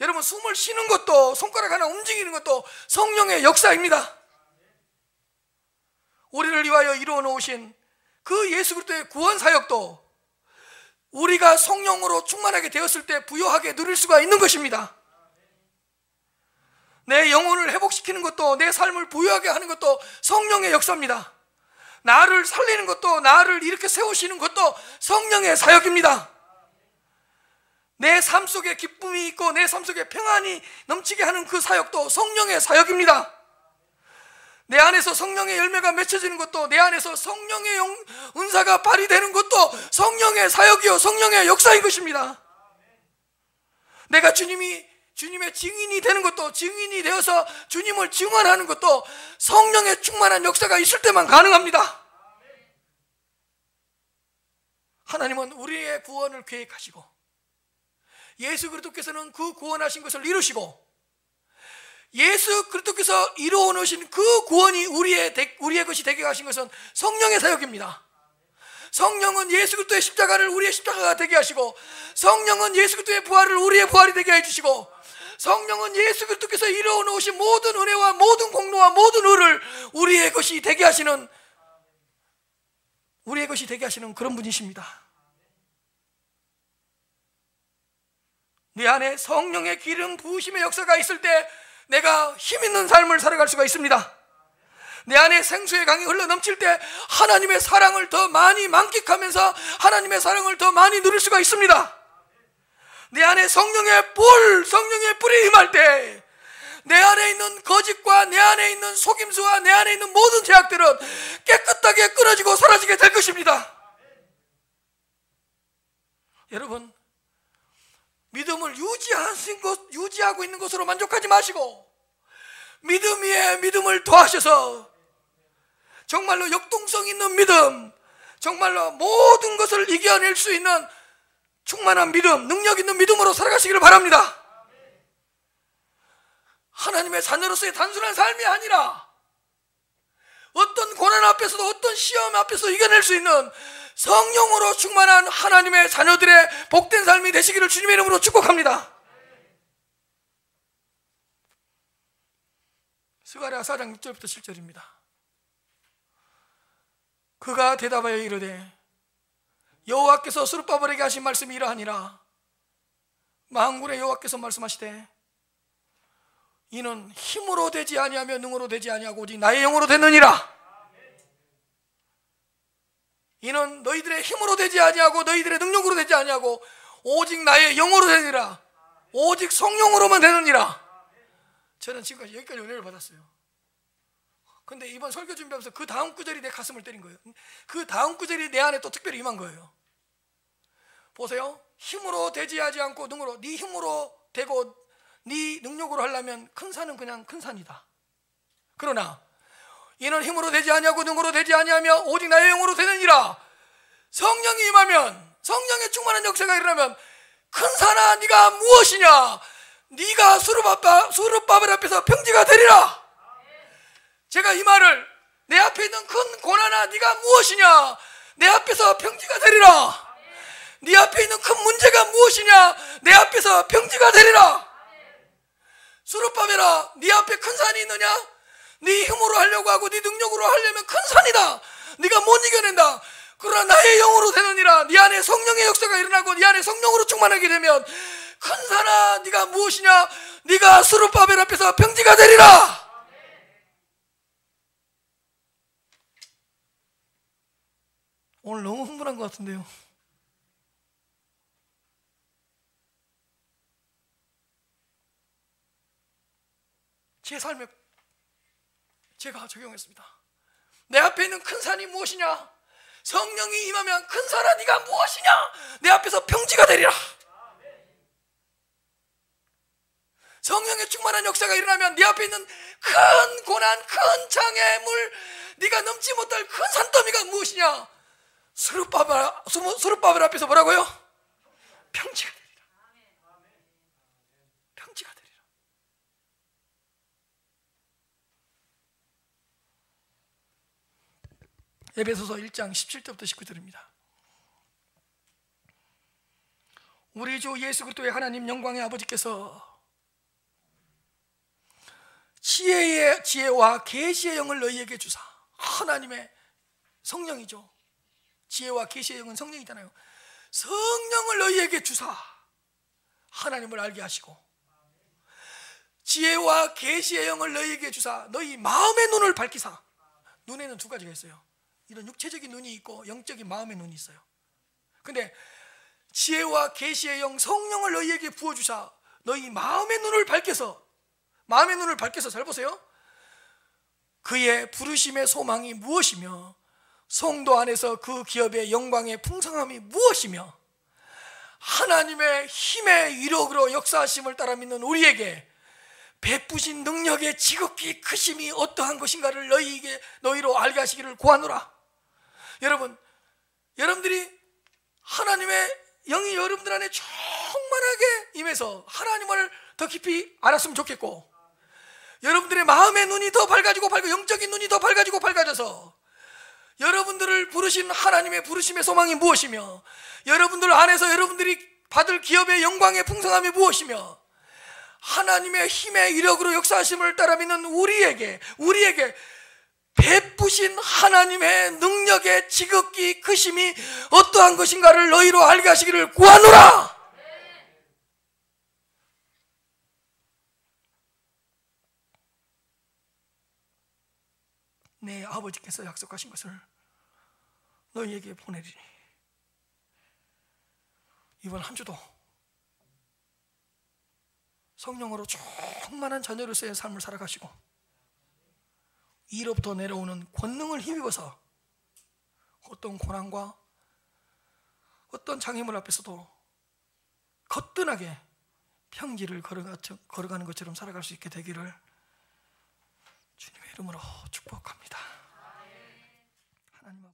여러분, 숨을 쉬는 것도, 손가락 하나 움직이는 것도 성령의 역사입니다. 우리를 위하여 이루어 놓으신 그 예수 그리스도의 구원 사역도 우리가 성령으로 충만하게 되었을 때 부요하게 누릴 수가 있는 것입니다. 내 영혼을 회복시키는 것도, 내 삶을 부요하게 하는 것도 성령의 역사입니다. 나를 살리는 것도, 나를 이렇게 세우시는 것도 성령의 사역입니다. 내 삶 속에 기쁨이 있고 내 삶 속에 평안이 넘치게 하는 그 사역도 성령의 사역입니다. 내 안에서 성령의 열매가 맺혀지는 것도, 내 안에서 성령의 은사가 발휘되는 것도 성령의 사역이요 성령의 역사인 것입니다. 내가 주님의 증인이 되는 것도, 증인이 되어서 주님을 증언하는 것도 성령의 충만한 역사가 있을 때만 가능합니다. 하나님은 우리의 구원을 계획하시고 예수 그리스도께서는 그 구원하신 것을 이루시고, 예수 그리스도께서 이루어 놓으신 그 구원이 우리의 것이 되게 하신 것은 성령의 사역입니다. 성령은 예수 그리스도의 십자가를 우리의 십자가가 되게 하시고, 성령은 예수 그리스도의 부활을 우리의 부활이 되게 해주시고, 성령은 예수 그리스도께서 이루어 놓으신 모든 은혜와 모든 공로와 모든 의를 우리의 것이 되게 하시는 그런 분이십니다. 내 안에 성령의 기름 부으심의 역사가 있을 때 내가 힘 있는 삶을 살아갈 수가 있습니다. 내 안에 생수의 강이 흘러 넘칠 때 하나님의 사랑을 더 많이 만끽하면서 하나님의 사랑을 더 많이 누릴 수가 있습니다. 내 안에 성령의 불이 임할 때 내 안에 있는 거짓과 내 안에 있는 속임수와 내 안에 있는 모든 죄악들은 깨끗하게 끊어지고 사라지게 될 것입니다. 여러분, 믿음을 유지하고 있는 것으로 만족하지 마시고 믿음 위에 믿음을 더하셔서 정말로 역동성 있는 믿음, 정말로 모든 것을 이겨낼 수 있는 충만한 믿음, 능력 있는 믿음으로 살아가시기를 바랍니다. 하나님의 자녀로서의 단순한 삶이 아니라 어떤 고난 앞에서도, 어떤 시험 앞에서 이겨낼 수 있는 성령으로 충만한 하나님의 자녀들의 복된 삶이 되시기를 주님의 이름으로 축복합니다. 스가랴 4장 6절부터 7절입니다. 그가 대답하여 이르되 여호와께서 스룹바벨에게 하신 말씀이 이러하니라. 만군의 여호와께서 말씀하시되 이는 힘으로 되지 아니하며 능으로 되지 아니하고 오직 나의 영으로 되느니라. 이는 너희들의 힘으로 되지 아니하고 너희들의 능력으로 되지 아니하고 오직 나의 영으로 되느니라. 오직 성령으로만 되느니라. 저는 지금까지 여기까지 은혜를 받았어요. 근데 이번 설교 준비하면서 그 다음 구절이 내 가슴을 때린 거예요. 그 다음 구절이 내 안에 또 특별히 임한 거예요. 보세요. 힘으로 되지 하지 않고 능으로, 네 힘으로 되고 네 능력으로 하려면 큰 산은 그냥 큰 산이다. 그러나 이는 힘으로 되지 아니하고 능으로 되지 아니하며 오직 나의 영으로 되느니라. 성령이 임하면, 성령의 충만한 역사가 일어나면 큰 산아 네가 무엇이냐, 네가 수르바벨 앞에서 평지가 되리라. 제가 이 말을, 내 앞에 있는 큰 고난아 네가 무엇이냐, 내 앞에서 평지가 되리라. 네 앞에 있는 큰 문제가 무엇이냐, 내 앞에서 평지가 되리라. 수르바벨아, 네 앞에 큰 산이 있느냐? 네 힘으로 하려고 하고 네 능력으로 하려면 큰 산이다. 네가 못 이겨낸다. 그러나 나의 영으로 되느니라. 네 안에 성령의 역사가 일어나고 네 안에 성령으로 충만하게 되면 큰 산아 네가 무엇이냐, 네가 수르바벨 앞에서 평지가 되리라. 오늘 너무 흥분한 것 같은데요. 제 삶에 제가 적용했습니다. 내 앞에 있는 큰 산이 무엇이냐? 성령이 임하면 큰 산아 네가 무엇이냐? 내 앞에서 평지가 되리라. 성령의 충만한 역사가 일어나면 네 앞에 있는 큰 고난, 큰 장애물, 네가 넘지 못할 큰 산더미가 무엇이냐? 스룹바벨 앞에서 뭐라고요? 평지가 되리라. 평지가 되리라. 에베소서 1장 17절부터 19절입니다. 우리 주 예수 그리스도의 하나님 영광의 아버지께서 지혜와 계시의 영을 너희에게 주사. 하나님의 성령이죠. 지혜와 계시의 영은 성령이잖아요. 성령을 너희에게 주사 하나님을 알게 하시고, 지혜와 계시의 영을 너희에게 주사 너희 마음의 눈을 밝히사. 눈에는 두 가지가 있어요. 이런 육체적인 눈이 있고 영적인 마음의 눈이 있어요. 근데 지혜와 계시의 영, 성령을 너희에게 부어주사 너희 마음의 눈을 밝혀서, 마음의 눈을 밝혀서, 잘 보세요. 그의 부르심의 소망이 무엇이며 성도 안에서 그 기업의 영광의 풍성함이 무엇이며 하나님의 힘의 위력으로 역사하심을 따라 믿는 우리에게 베푸신 능력의 지극히 크심이 어떠한 것인가를 너희로 알게 하시기를 구하노라. 여러분, 여러분들이 하나님의 영이 여러분들 안에 충만하게 임해서 하나님을 더 깊이 알았으면 좋겠고, 여러분들의 마음의 눈이 더 밝아지고 영적인 눈이 더 밝아져서 여러분들을 부르신 하나님의 부르심의 소망이 무엇이며 여러분들 안에서 여러분들이 받을 기업의 영광의 풍성함이 무엇이며 하나님의 힘의 위력으로 역사하심을 따라 믿는 우리에게 베푸신 하나님의 능력의 지극히 크심이 어떠한 것인가를 너희로 알게 하시기를 구하노라. 내 아버지께서 약속하신 것을 너희에게 보내리니 이번 한 주도 성령으로 충만한 자녀로서의 삶을 살아가시고 이로부터 내려오는 권능을 힘입어서 어떤 고난과 어떤 장애물 앞에서도 거뜬하게 평지를 걸어가는 것처럼 살아갈 수 있게 되기를 주님의 이름으로 축복합니다. 하나님